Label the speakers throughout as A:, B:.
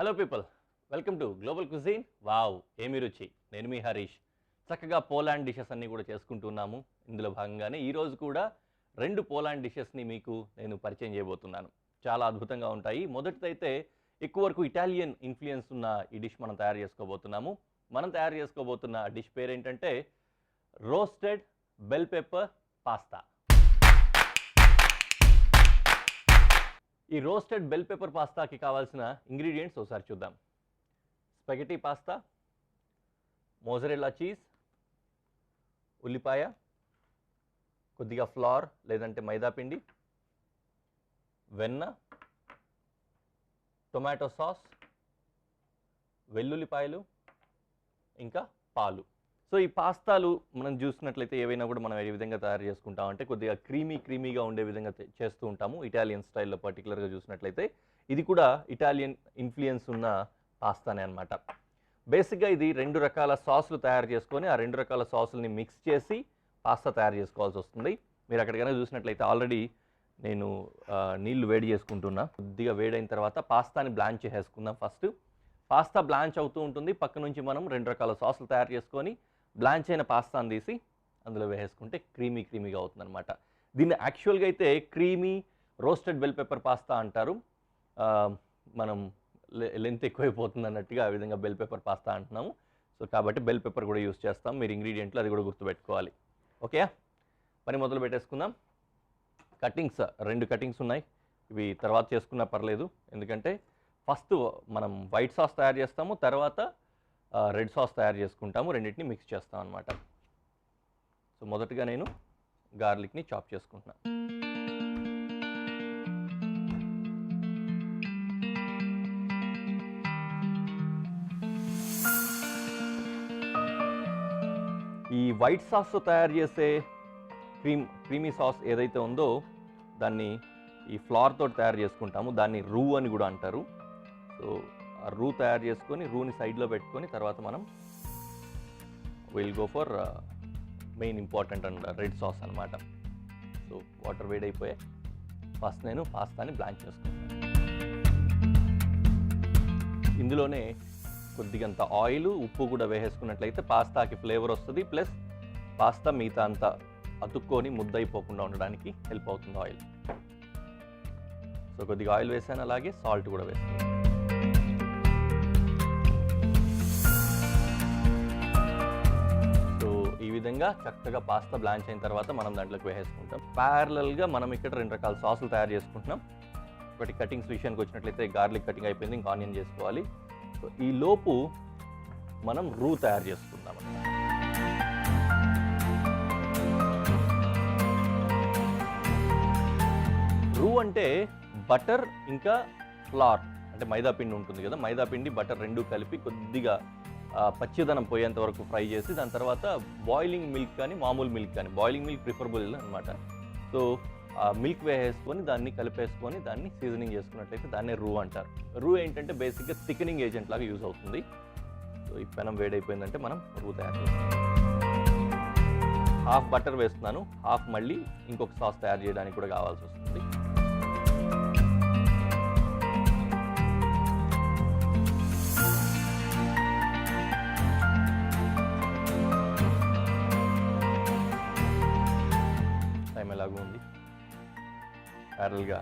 A: Hello people, welcome to global cuisine. Wow, ఏమి రుచి. నేను మీ హరీష్. చక్కగా పోలాండ్ డిషెస్ అన్నీ కూడా చేసుకుంటున్నాము. ఇందులో భాగంగానే ఈరోజు కూడా 2 పోలాండ్ డిషెస్ని మీకు నేను పరిచయం చేయబోతున్నాను. చాలా అద్భుతంగా ఉంటాయి. మొదటిదైతే ఎక్కువ వరకు ఇటాలియన్ ఇన్ఫ్లుయెన్స్ ఉన్న ఈ డిష్ మనం తయారు చేసుకోబోతున్నాము. మనం తయారు చేసుకోబోతున్న డిష్ పేరేంటంటే రోస్టెడ్ బెల్ పెప్పర్ పాస్తా. ఈ రోస్టెడ్ బెల్ పెప్పర్ పాస్తాకి కావాల్సిన ఇంగ్రీడియంట్స్ ఒకసారి చూద్దాం. స్పగెటీ పాస్తా, మోజరెల్లా చీజ్, ఉల్లిపాయ, కొద్దిగా ఫ్లవర్ లేదంటే మైదా పిండి, వెన్న, టొమాటో సాస్, వెల్లుల్లిపాయలు, ఇంకా పాలు. సో ఈ పాస్తాలు మనం చూసినట్లయితే ఏవైనా కూడా మనం ఏ విధంగా తయారు చేసుకుంటాం అంటే కొద్దిగా క్రీమీగా ఉండే విధంగా చేస్తూ ఉంటాము. ఇటాలియన్ స్టైల్లో పర్టికులర్గా చూసినట్లయితే ఇది కూడా ఇటాలియన్ ఇన్ఫ్లుయెన్స్ ఉన్న పాస్తానే అనమాట. బేసిక్గా ఇది 2 రకాల సాసులు తయారు చేసుకొని ఆ 2 రకాల సాసులని మిక్స్ చేసి పాస్తా తయారు చేసుకోవాల్సి వస్తుంది. మీరు అక్కడ కనుక చూసినట్లయితే ఆల్రెడీ నేను నీళ్లు వేడి చేసుకుంటున్నా. కొద్దిగా వేడైన తర్వాత పాస్తాని బ్లాంచ్ చేసేసుకుందాం. ఫస్ట్ పాస్తా బ్లాంచ్ అవుతూ ఉంటుంది. పక్క నుంచి మనం 2 రకాల సాసులు తయారు చేసుకొని బ్లాంచ్ అయిన పాస్తాను తీసి అందులో వేసుకుంటే క్రీమీగా అవుతుంది అనమాట. దీన్ని యాక్చువల్గా అయితే creamy roasted bell pepper pasta అంటారు. మనం లెంత్ ఎక్కువైపోతుంది అన్నట్టుగా ఆ విధంగా బెల్ పెప్పర్ పాస్తా అంటున్నాము. సో కాబట్టి బెల్ పెప్పర్ కూడా యూస్ చేస్తాం. మీరు ఇంగ్రీడియంట్లు అది కూడా గుర్తుపెట్టుకోవాలి. ఓకే, పని మొదలు పెట్టేసుకుందాం. కటింగ్స్ 2 కటింగ్స్ ఉన్నాయి. ఇవి తర్వాత చేసుకున్నా పర్లేదు, ఎందుకంటే ఫస్ట్ మనం వైట్ సాస్ తయారు చేస్తాము, తర్వాత రెడ్ సాస్ తయారు చేసుకుంటాము. రెండింటిని మిక్స్ చేస్తాం అనమాట. సో మొదటగా నేను గార్లిక్ని చాప్ చేసుకుంటున్నా. ఈ వైట్ సాస్తో తయారు చేసే క్రీమీ సాస్ ఏదైతే ఉందో దాన్ని ఈ ఫ్లవర్ తోటి తయారు చేసుకుంటాము. దాన్ని రూ అని కూడా అంటారు. సో ఆ రూ తయారు చేసుకొని రూని సైడ్లో పెట్టుకొని తర్వాత మనం will go for main important and red sauce అనమాట. సో వాటర్ వేడైపోయాయి. ఫస్ట్ నేను పాస్తాని బ్లాంచ్ చేసుకుంటాను. ఇందులోనే కొద్దిగంత ఆయిల్, ఉప్పు కూడా వేసేసుకున్నట్లయితే పాస్తాకి ఫ్లేవర్ వస్తుంది. ప్లస్ పాస్తా మిగతా అంతా అతుక్కొని ముద్దయిపోకుండా ఉండడానికి హెల్ప్ అవుతుంది ఆయిల్. సో కొద్దిగా ఆయిల్ వేసాను, అలాగే సాల్ట్ కూడా వేసాను. ఈ విధంగా చక్కగా పాస్తా బ్లాంచ్ అయిన తర్వాత మనం దాంట్లోకి వేసేసుకుంటాం. ప్యారలల్గా మనం ఇక్కడ 2 రకాల సాసులు తయారు చేసుకుంటున్నాం. ఒకటి కటింగ్స్ విషయానికి వచ్చినట్లయితే గార్లిక్ కటింగ్ అయిపోయింది, ఇంకా ఆనియన్ చేసుకోవాలి. సో ఈ లోపు మనం రూ తయారు చేసుకుందాం. రూ అంటే బటర్ ఇంకా ఫ్లవర్, అంటే మైదా పిండి ఉంటుంది కదా, మైదా పిండి బటర్ 2 కలిపి కొద్దిగా పచ్చిదనం పోయేంత వరకు ఫ్రై చేసి దాని తర్వాత బాయిలింగ్ మిల్క్ కానీ మామూలు మిల్క్ కానీ, బాయిలింగ్ మిల్క్ ప్రిఫరబుల్ అనమాట. సో ఆ మిల్క్ వేసేసుకొని దాన్ని కలిపేసుకొని దాన్ని సీజనింగ్ చేసుకున్నట్లయితే దాన్నే రూ అంటారు. రూ ఏంటంటే బేసిక్గా థికనింగ్ ఏజెంట్ లాగా యూజ్ అవుతుంది. సో ఈ పెనం వేడైపోయిందంటే మనం రూ తయారు చేస్తాం. హాఫ్ బటర్ వేస్తున్నాను, హాఫ్ మళ్ళీ ఇంకొక సాస్ తయారు చేయడానికి కూడా కావాల్సి వస్తుంది. టైం ఎలాగూ ఉంది ప్యారల్గా.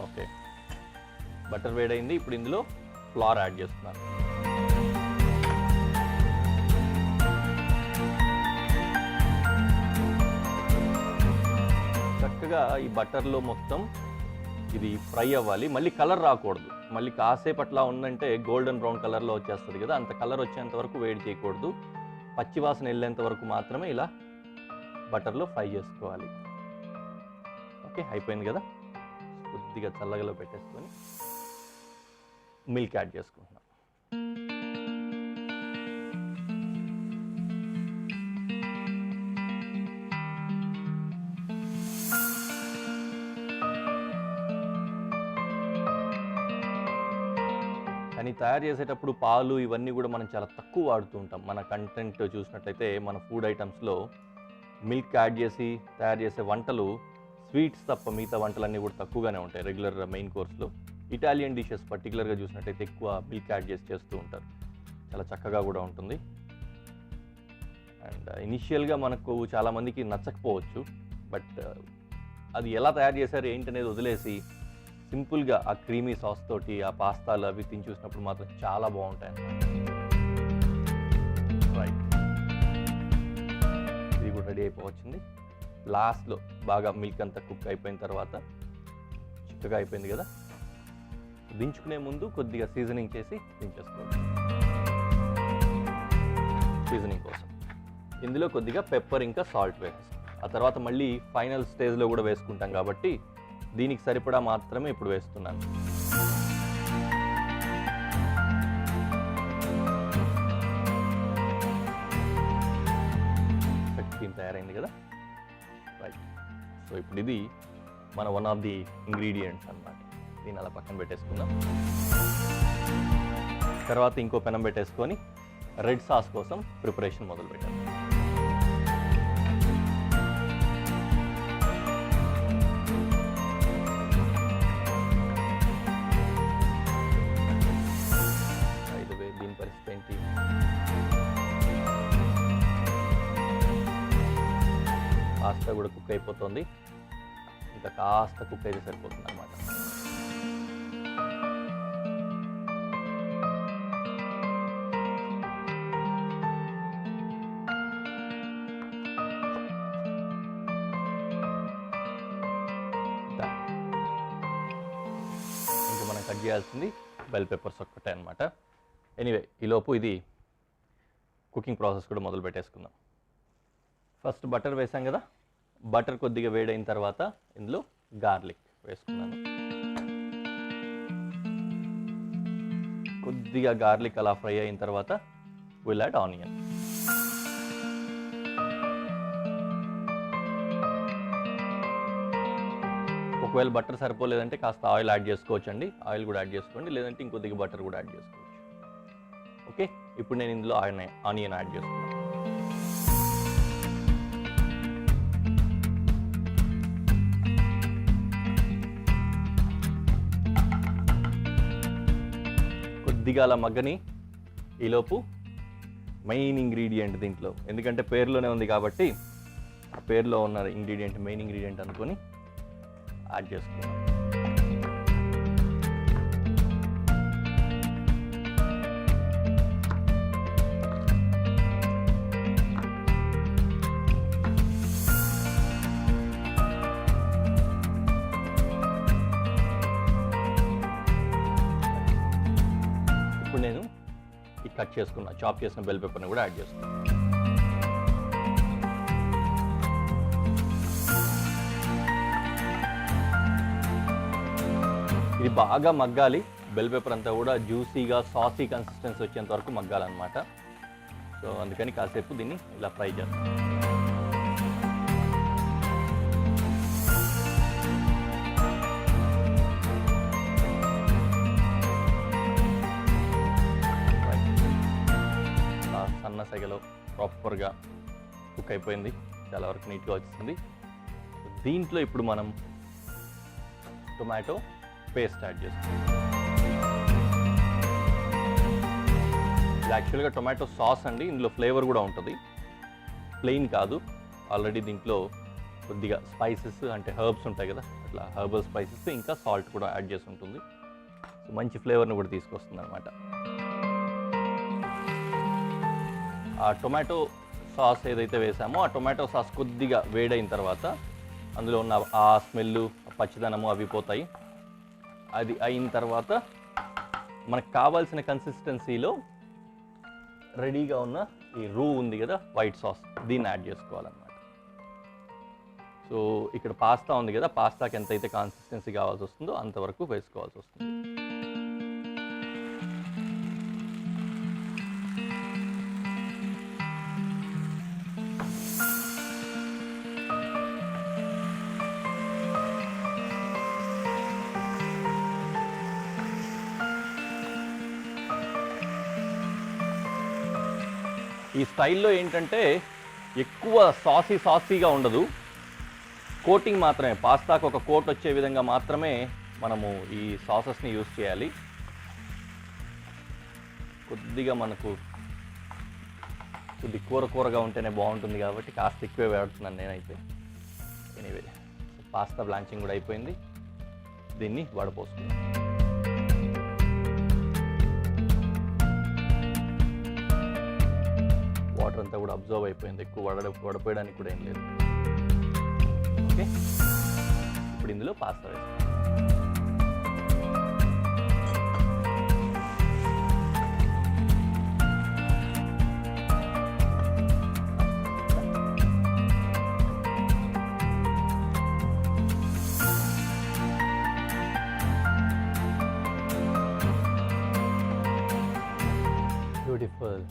A: ఓకే, బటర్ వేడైంది. ఇప్పుడు ఇందులో ఫ్లవర్ యాడ్ చేస్తున్నాను. చక్కగా ఈ బటర్లో మొత్తం ఇది ఫ్రై అవ్వాలి. మళ్ళీ కలర్ రాకూడదు. మళ్ళీ కాసేపు అట్లా ఉందంటే గోల్డెన్ బ్రౌన్ కలర్లో వచ్చేస్తుంది కదా, అంత కలర్ వచ్చేంత వరకు వేడి చేయకూడదు. పచ్చివాసన వెళ్ళేంత వరకు మాత్రమే ఇలా బటర్లో ఫ్రై చేసుకోవాలి. ఓకే, అయిపోయింది కదా. కొద్దిగా చల్లగలో పెట్టేసుకొని మిల్క్ యాడ్ చేసుకుంటున్నాం. కానీ తయారు చేసేటప్పుడు పాలు ఇవన్నీ కూడా మనం చాలా తక్కువ వాడుతూ ఉంటాం. మన కంటెంట్ చూసినట్లయితే మన ఫుడ్ ఐటమ్స్లో మిల్క్ యాడ్ చేసి తయారు చేసే వంటలు స్వీట్స్ తప్ప మిగతా వంటలన్నీ కూడా తక్కువగానే ఉంటాయి రెగ్యులర్ మెయిన్ కోర్స్లో. ఇటాలియన్ డిషెస్ పర్టికులర్గా చూసినట్లయితే ఎక్కువ మిల్క్ యాడ్ చేసి చేస్తూ ఉంటారు. చాలా చక్కగా కూడా ఉంటుంది. అండ్ ఇనిషియల్గా మనకు చాలామందికి నచ్చకపోవచ్చు, బట్ అది ఎలా తయారు చేశారు ఏంటనేది వదిలేసి సింపుల్గా ఆ క్రీమీ సాస్ తోటి ఆ పాస్తాలు అవి తిని చూసినప్పుడు మాత్రం చాలా బాగుంటాయి అన్నమాట. రైట్, ఇది కూడా రెడీ అయిపోవచ్చింది. లాస్ట్లో బాగా మిల్క్ అంతా కుక్ అయిపోయిన తర్వాత చిక్కగా అయిపోయింది కదా, దించుకునే ముందు కొద్దిగా సీజనింగ్ చేసి దించేసుకోవచ్చు. సీజనింగ్ కోసం ఇందులో కొద్దిగా పెప్పర్ ఇంకా సాల్ట్ వేస్తాం. ఆ తర్వాత మళ్ళీ ఫైనల్ స్టేజ్లో కూడా వేసుకుంటాం కాబట్టి దీనికి సరిపడా మాత్రమే ఇప్పుడు వేస్తున్నాను. క్రీమ్ తయారైంది కదా. రైట్, సో ఇప్పుడు ఇది మన వన్ ఆఫ్ ది ఇంగ్రీడియంట్స్ అన్నమాట. దీన్ని అలా పక్కన పెట్టేసుకుందాం. తర్వాత ఇంకో పెనం పెట్టేసుకొని రెడ్ సాస్ కోసం ప్రిపరేషన్ మొదలు పెట్టాను. దీని పరిస్థితి ఏంటి? పాస్తా కూడా కుక్ అయిపోతుంది. ఇంకా కాస్త కుక్ అయితే సరిపోతుంది అన్నమాట. ఇంకా మనం కట్ చేయాల్సింది బెల్ పెప్పర్స్ ఒక్కటే అనమాట. ఎనీవే, ఈలోపు ఇది కుకింగ్ ప్రాసెస్ కూడా మొదలు పెట్టేసుకుందాం. ఫస్ట్ బటర్ వేసాం కదా, బటర్ కొద్దిగా వేడైన తర్వాత ఇందులో గార్లిక్ వేసుకున్నాను. కొద్దిగా గార్లిక్ అలా ఫ్రై అయిన తర్వాత విల్ యాడ్ ఆనియన్. ఒకవేళ బటర్ సరిపోలేదంటే కాస్త ఆయిల్ యాడ్ చేసుకోవచ్చు అండి. ఆయిల్ కూడా యాడ్ చేసుకోండి, లేదంటే ఇంకొద్దిగా బటర్ కూడా యాడ్ చేసుకోవచ్చు. ఓకే, ఇప్పుడు నేను ఇందులో ఆనియన్ యాడ్ చేస్తున్నాను. కొద్దిగా అలా మగ్గని ఈలోపు మెయిన్ ఇంగ్రీడియంట్ దీంట్లో, ఎందుకంటే పేరులోనే ఉంది కాబట్టి ఆ పేరులో ఉన్న ఇంగ్రీడియంట్ మెయిన్ ఇంగ్రీడియంట్ అనుకొని యాడ్ చేసుకున్నాం. ఇప్పుడు నేను ఈ కట్ చేసుకున్న చాప్ చేసిన బెల్ పెప్పర్ని కూడా యాడ్ చేసుకున్నాను. ఇది బాగా మగ్గాలి. బెల్ పెప్పర్ అంతా కూడా జ్యూసీగా సాసీ కన్సిస్టెన్సీ వచ్చేంత వరకు మగ్గాలన్నమాట. సో అందుకని కాసేపు దీన్ని ఇలా ఫ్రై చేస్తాం. సన్న సెగలో ప్రాపర్గా కుక్ అయిపోయింది, చాలా వరకు నీట్గా వచ్చింది. దీంట్లో ఇప్పుడు మనం టొమాటో పేస్ట్ యాడ్ చేస్తాం. ఇది యాక్చువల్గా టొమాటో సాస్ అండి, ఇందులో ఫ్లేవర్ కూడా ఉంటుంది, ప్లెయిన్ కాదు. ఆల్రెడీ దీంట్లో కొద్దిగా స్పైసెస్ అంటే హర్బ్స్ ఉంటాయి కదా, అట్లా హర్బల్ స్పైసెస్ ఇంకా సాల్ట్ కూడా యాడ్ చేసి ఉంటుంది. సో మంచి ఫ్లేవర్ని కూడా తీసుకొస్తుంది అనమాట. ఆ టొమాటో సాస్ ఏదైతే వేసామో ఆ టొమాటో సాస్ కొద్దిగా వేడైన తర్వాత అందులో ఉన్న ఆ స్మెల్ పచ్చిదనము అవి పోతాయి. అది అయిన తర్వాత మనకు కావాల్సిన కన్సిస్టెన్సీలో రెడీగా ఉన్న ఈ రూ ఉంది కదా వైట్ సాస్, దీన్ని యాడ్ చేసుకోవాలన్నమాట. సో ఇక్కడ పాస్తా ఉంది కదా, పాస్తాకి ఎంతైతే కన్సిస్టెన్సీ కావాల్సి వస్తుందో అంతవరకు వేసుకోవాల్సి వస్తుంది. ఈ స్టైల్లో ఏంటంటే ఎక్కువ సాసీగా ఉండదు, కోటింగ్ మాత్రమే, పాస్తాకు ఒక కోట్ వచ్చే విధంగా మాత్రమే మనము ఈ సాసెస్ని యూజ్ చేయాలి. కొద్దిగా మనకు కొద్ది కూరగా ఉంటేనే బాగుంటుంది కాబట్టి కాస్త ఎక్కువే వాడుతున్నాను నేనైతే. ఎనీవే, పాస్తా బ్లాంచింగ్ కూడా అయిపోయింది, దీన్ని వడపోసుకుందాం. వాటర్ అంతా కూడా అబ్జర్వ్ అయిపోయింది, ఎక్కువ వడపోయడానికి కూడా ఏం లేదు. ఓకే, ఇప్పుడు ఇందులో పాస్తా వేస్తాం. బ్యూటిఫుల్.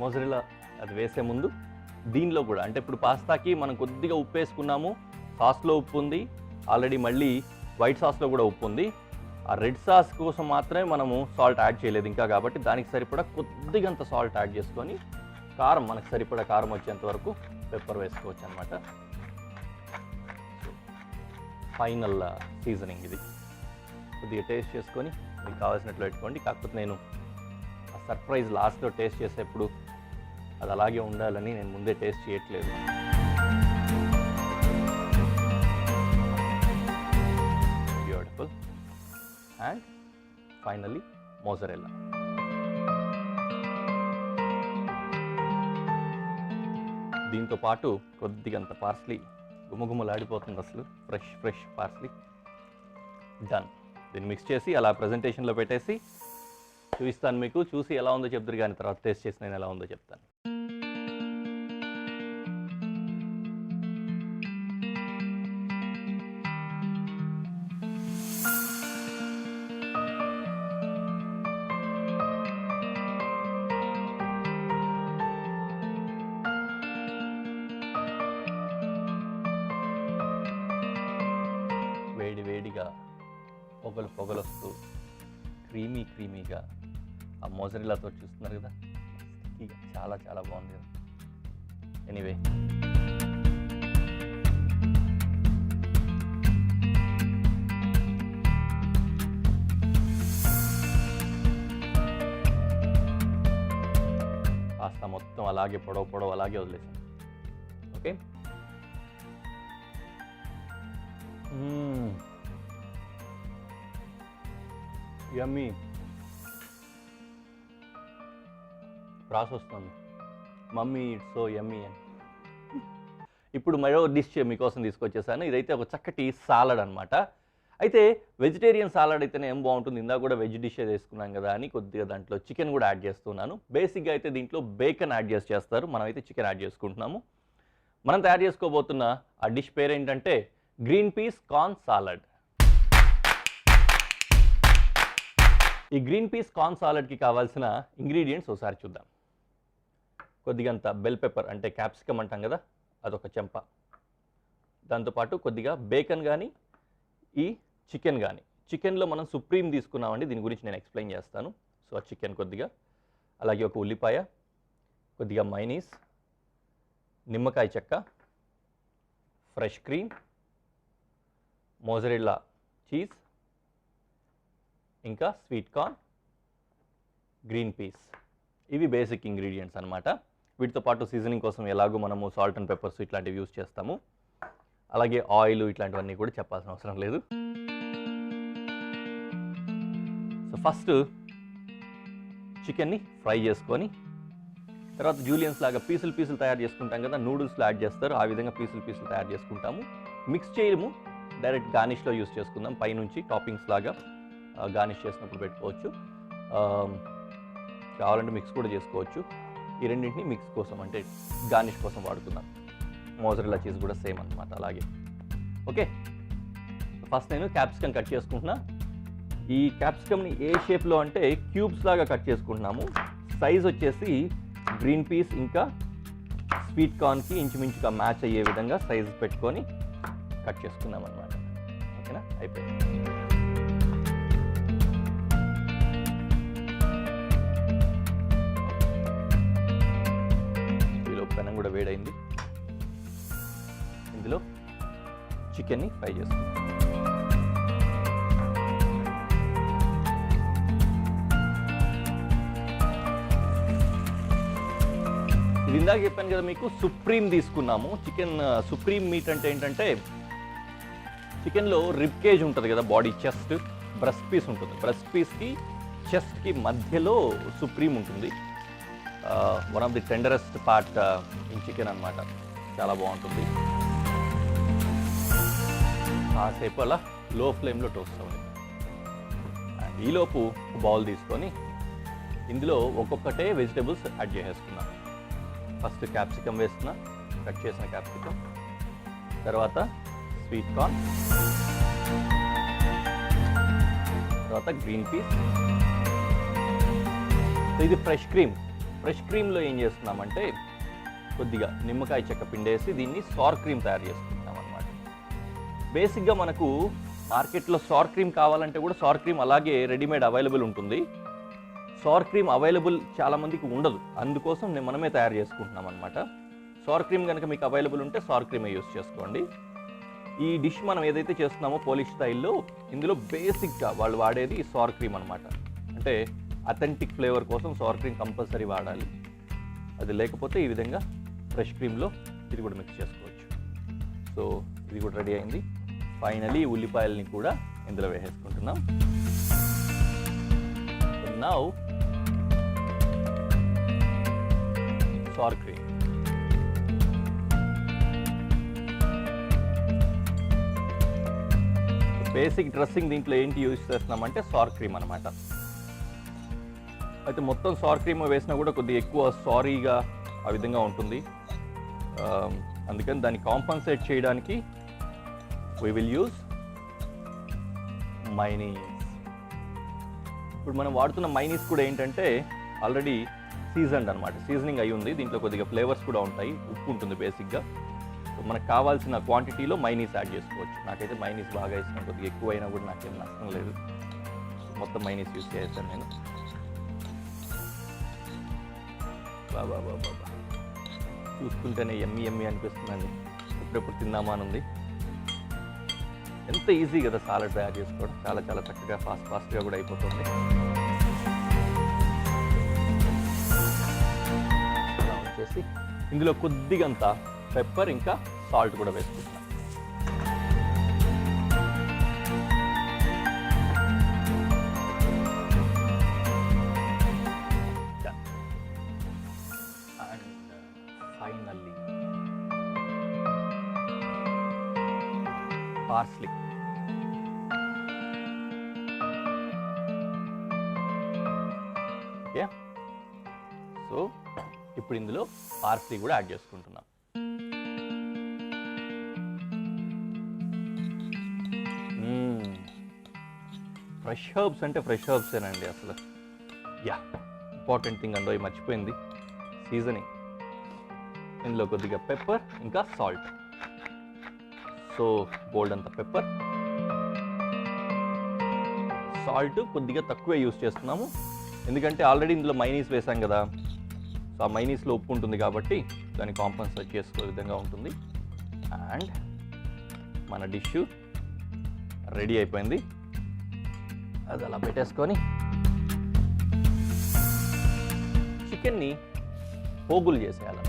A: మోజరెల్లా అది వేసే ముందు దీనిలో కూడా, అంటే ఇప్పుడు పాస్తాకి మనం కొద్దిగా ఉప్పు వేసుకున్నాము, సాస్లో ఉప్పు ఉంది ఆల్రెడీ, మళ్ళీ వైట్ సాస్లో కూడా ఉప్పు ఉంది. ఆ రెడ్ సాస్ కోసం మాత్రమే మనము సాల్ట్ యాడ్ చేయలేదు ఇంకా, కాబట్టి దానికి సరిపడా కొద్దిగా అంత సాల్ట్ యాడ్ చేసుకొని కారం, మనకు సరిపడా కారం వచ్చేంత వరకు పెప్పర్ వేసుకోవచ్చు అనమాట. ఫైనల్ సీజనింగ్ ఇది. కొద్దిగా టేస్ట్ చేసుకొని మీకు కావాల్సినట్లు పెట్టుకోండి. కాకపోతే నేను ఆ సర్ప్రైజ్ లాస్ట్లో టేస్ట్ చేసేప్పుడు అది అలాగే ఉండాలని నేను ముందే టేస్ట్ చేయట్లేదు. బ్యూటిఫుల్. And finally mozzarella. దీంతో పాటు కొద్దిగంత పార్స్లీ, గుమగుమలాడిపోతుంది అసలు, ఫ్రెష్ పార్స్లీ. డన్. దీన్ని మిక్స్ చేసి అలా ప్రజెంటేషన్లో పెట్టేసి చూపిస్తాను మీకు. చూసి ఎలా ఉందో చెప్తారు, కానీ తర్వాత టేస్ట్ చేసి నేను ఎలా ఉందో చెప్తాను. వేడిగా పొగలొస్తూ క్రీమీగా ఆ మోజరెల్లాతో చూస్తున్నారు కదా, చాలా బాగుంది కదా. ఎనీవే, పాస్తా మొత్తం అలాగే పొడవు అలాగే వదిలేసాను. ఓకే, యమ్మీ. ప్రాసెస్ వస్తుంది, మమ్మీ ఇట్స్ సో యమ్మీ అని. ఇప్పుడు మరో డిష్ మీకోసం తీసుకొచ్చేసాను. ఇదైతే ఒక చక్కటి సాలడ్ అనమాట. అయితే వెజిటేరియన్ సాలడ్ అయితేనే ఏం బాగుంటుంది, ఇందాక కూడా వెజ్ డిష్ వేసుకున్నాం కదా అని కొద్దిగా దాంట్లో చికెన్ కూడా యాడ్ చేస్తున్నాను. బేసిక్గా అయితే దీంట్లో బేకన్ యాడ్ చేస్తారు, మనమైతే చికెన్ యాడ్ చేసుకుంటున్నాము. మనం తయారు చేసుకోబోతున్న ఆ డిష్ పేరు ఏంటంటే గ్రీన్ పీస్ కార్న్ సాలడ్. ఈ గ్రీన్ పీస్ కార్న్ సాలడ్కి కావాల్సిన ఇంగ్రీడియంట్స్ ఒకసారి చూద్దాం. కొద్దిగంత బెల్ పెప్పర్, అంటే క్యాప్సికమ్ అంటాం కదా, అదొక చెంప. దాంతోపాటు కొద్దిగా బేకన్ కానీ ఈ చికెన్ కానీ. చికెన్లో మనం సుప్రీం తీసుకున్నామండి, దీని గురించి నేను ఎక్స్ప్లెయిన్ చేస్తాను. సో ఆ చికెన్ కొద్దిగా, అలాగే ఒక ఉల్లిపాయ, కొద్దిగా మైనీస్, నిమ్మకాయ చెక్క, ఫ్రెష్ క్రీమ్, మోజరెల్లా చీజ్, ఇంకా స్వీట్ కార్న్, గ్రీన్ పీస్. ఇవి బేసిక్ ఇంగ్రీడియంట్స్ అనమాట. వీటితో పాటు సీజనింగ్ కోసం ఎలాగో మనము సాల్ట్ అండ్ పెప్పర్స్ ఇట్లాంటివి యూజ్ చేస్తాము. అలాగే ఆయిల్ ఇట్లాంటివన్నీ కూడా చెప్పాల్సిన అవసరం లేదు. సో ఫస్ట్ చికెన్ని ఫ్రై చేసుకొని, తర్వాత జూలియన్స్ లాగా పీసులు తయారు చేసుకుంటాం కదా, నూడిల్స్లో యాడ్ చేస్తారు, ఆ విధంగా పీసులు తయారు చేసుకుంటాము. మిక్స్ చేయము, డైరెక్ట్ గార్నిష్లో యూజ్ చేసుకుందాం. పైనుంచి టాపింగ్స్ లాగా గార్నిష్ చేసినప్పుడు పెట్టుకోవచ్చు. కావాలంటే మిక్స్ కూడా చేసుకోవచ్చు. ఈ రెండింటిని మిక్స్ కోసం, అంటే గార్నిష్ కోసం వాడుతున్నాం. మోజరెల్లా చీజ్ కూడా సేమ్ అనమాట అలాగే. ఓకే, ఫస్ట్ నేను క్యాప్సికమ్ కట్ చేసుకుంటున్నా. ఈ క్యాప్సికమ్ని ఏ షేప్లో అంటే క్యూబ్స్ లాగా కట్ చేసుకుంటున్నాము. సైజ్ వచ్చేసి గ్రీన్ పీస్ ఇంకా స్వీట్ కార్న్కి ఇంచుమించుగా మ్యాచ్ అయ్యే విధంగా సైజ్ పెట్టుకొని కట్ చేసుకున్నాం అనమాట. ఓకేనా, అయిపోయింది. వేడైంది. ఇందులో చికెన్ని ఫ్రై చేసుకుంటాం. ఇది ఇందాక చెప్పాను కదా మీకు, సుప్రీం తీసుకున్నాము. చికెన్ సుప్రీం మీట్ అంటే ఏంటంటే చికెన్లో రిబ్ కేజ్ ఉంటుంది కదా, బాడీ చెస్ట్ బ్రెస్ట్ పీస్ ఉంటుంది. బ్రెస్ట్ పీస్కి చెస్ట్కి మధ్యలో సుప్రీం ఉంటుంది. One of the tenderest part in chicken అనమాట. చాలా బాగుంటుంది. కాసేపు అలా లో ఫ్లేమ్లో టోస్ట్ అవ్వాలి. అండ్ ఈలోపు బౌల్ తీసుకొని ఇందులో ఒక్కొక్కటే వెజిటేబుల్స్ యాడ్ చేసేసుకున్నాం. ఫస్ట్ క్యాప్సికమ్ వేస్తున్నా, కట్ చేసిన క్యాప్సికమ్. తర్వాత స్వీట్ కార్న్, తర్వాత గ్రీన్ పీస్. ఇది ఫ్రెష్ క్రీమ్. ఫ్రెష్ క్రీమ్లో ఏం చేస్తున్నామంటే కొద్దిగా నిమ్మకాయ చెక్క పిండేసి దీన్ని సార్ క్రీమ్ తయారు చేసుకుంటాం అన్నమాట. బేసిక్గా మనకు మార్కెట్లో సార్ క్రీమ్ కావాలంటే కూడా సార్ క్రీమ్ అలాగే రెడీమేడ్ అవైలబుల్ ఉంటుంది. సార్ క్రీమ్ అవైలబుల్ చాలామందికి ఉండదు, అందుకోసం మనమే తయారు చేసుకుంటున్నాం అనమాట. సార్ క్రీమ్ కనుక మీకు అవైలబుల్ ఉంటే సార్ క్రీమే యూస్ చేసుకోండి. ఈ డిష్ మనం ఏదైతే చేస్తున్నామో పోలిష్ స్టైల్లో, ఇందులో బేసిక్గా వాళ్ళు వాడేది సార్ క్రీమ్ అనమాట. అంటే అథెంటిక్ ఫ్లేవర్ కోసం సార్ క్రీమ్ కంపల్సరీ వాడాలి. అది లేకపోతే ఈ విధంగా ఫ్రెష్ క్రీమ్లో ఇది కూడా మిక్స్ చేసుకోవచ్చు. సో ఇది కూడా రెడీ అయింది. ఫైనలీ ఉల్లిపాయలని కూడా ఇందులో వేసేసుకుంటున్నాం. Now sour cream. Basic dressing దీంట్లో ఏంటి యూజ్ చేస్తున్నామంటే సార్ క్రీమ్ అనమాట. అయితే మొత్తం సార్ క్రీమ్ వేసినా కూడా కొద్దిగా ఎక్కువ సారీగా ఆ విధంగా ఉంటుంది. అందుకని దాన్ని కాంపన్సేట్ చేయడానికి we will use మైనీస్. ఇప్పుడు మనం వాడుతున్న మైనీస్ కూడా ఏంటంటే ఆల్రెడీ సీజన్డ్ అనమాట, సీజనింగ్ అయి ఉంది. దీంట్లో కొద్దిగా ఫ్లేవర్స్ కూడా ఉంటాయి, ఉప్పు ఉంటుంది బేసిక్గా. మనకు కావాల్సిన క్వాంటిటీలో మైనీస్ యాడ్ చేసుకోవచ్చు. నాకైతే మైనీస్ బాగా ఇష్టం, కొద్దిగా ఎక్కువ అయినా కూడా నాకేం నష్టం లేదు. మొత్తం మైనీస్ యూజ్ చేస్తాను నేను. బాబా బాబా చూసుకుంటేనే ఎమ్మి ఎమ్మి అనిపిస్తుందండి. ఎప్పుడెప్పుడు తిందామా అని ఉంది. ఎంత ఈజీ కదా సాలడ్ తయారు చేసుకోవడం, చాలా చాలా చక్కగా ఫాస్ట్గా కూడా అయిపోతుంది. అలా వచ్చేసి ఇందులో కొద్దిగంత పెప్పర్ ఇంకా సాల్ట్ కూడా వేసుకుంటాం. And finally parsley. Okay, so ఇప్పుడు ఇందులో పార్స్లీ కూడా యాడ్ చేసుకుంటున్నాం. ఫ్రెష్ హర్బ్స్ అంటే ఫ్రెష్ హర్బ్సేనండి అసలు. యా, ఇంపార్టెంట్ థింగ్ అండో మర్చిపోయింది, సీజనింగ్. ఇందులో కొద్దిగా పెప్పర్ ఇంకా సాల్ట్. సో బోల్డ్ అంత పెప్పర్, సాల్ట్ కొద్దిగా తక్కువే యూస్ చేస్తున్నాము, ఎందుకంటే ఆల్రెడీ ఇందులో మైనీస్ వేసాం కదా. సో ఆ మైనీస్లో ఉప్పు ఉంటుంది కాబట్టి దాన్ని కాంపన్సేట్ చేసుకునే విధంగా ఉంటుంది. అండ్ మన డిష్ రెడీ అయిపోయింది. అది అలా పెట్టేసుకొని చికెన్ని పోగులు చేసేయాలి.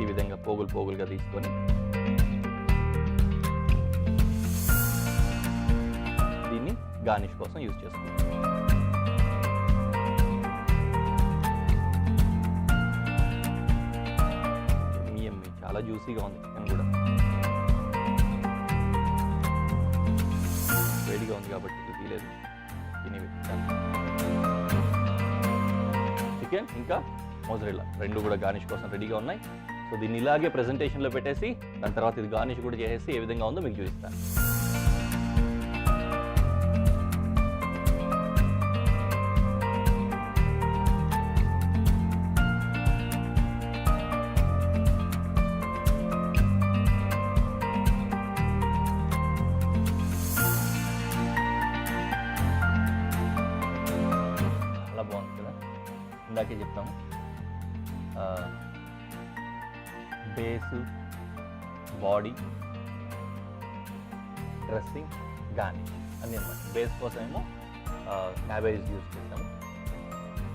A: ఈ విధంగా పోగులుగా తీసుకొని దీన్ని గార్నిష్ కోసం యూజ్ చేసుకుంటాం. చాలా జ్యూసీగా ఉంది చికెన్ కూడా, వేడిగా ఉంది కాబట్టి ఇది తీయలేదు. చికెన్ ఇంకా మోజరెల్లా రెండు కూడా గార్నిష్ కోసం రెడీగా ఉన్నాయి. సో దీన్ని ఇలాగే ప్రెజెంటేషన్లో పెట్టేసి దాని తర్వాత ఇది గార్నిష్ కూడా చేసేసి ఏ విధంగా ఉందో మీకు చూపిస్తాను. ఇందాకే చెప్తాము బేసు, బాడీ, డ్రెస్సింగ్, గార్నిష్ అన్నీ అనమాట. బేస్ కోసం ఏమో క్యాబేజ్ యూస్ చేస్తాము,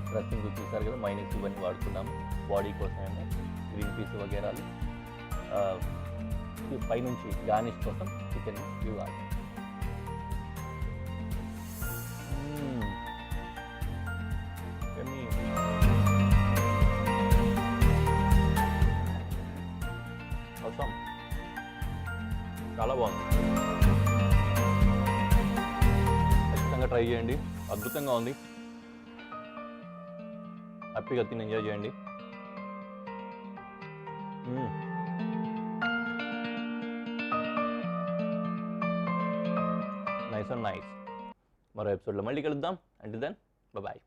A: డ్రెస్సింగ్ చూసారు కదా మైనస్ ఇవన్నీ వాడుకున్నాము, బాడీ కోసం ఏమో గ్రీన్ పీస్ వగేరాలు, పైనుంచి గార్నిష్ కోసం చికెన్ ఇవి వాడు. అవసరం చాలా బాగుంది, ఖచ్చితంగా ట్రై చేయండి, అద్భుతంగా ఉంది. హ్యాపీగా తిని ఎంజాయ్ చేయండి. Nice and nice. మరో ఎపిసోడ్లో మళ్ళీ కలుద్దాం. Until then bye.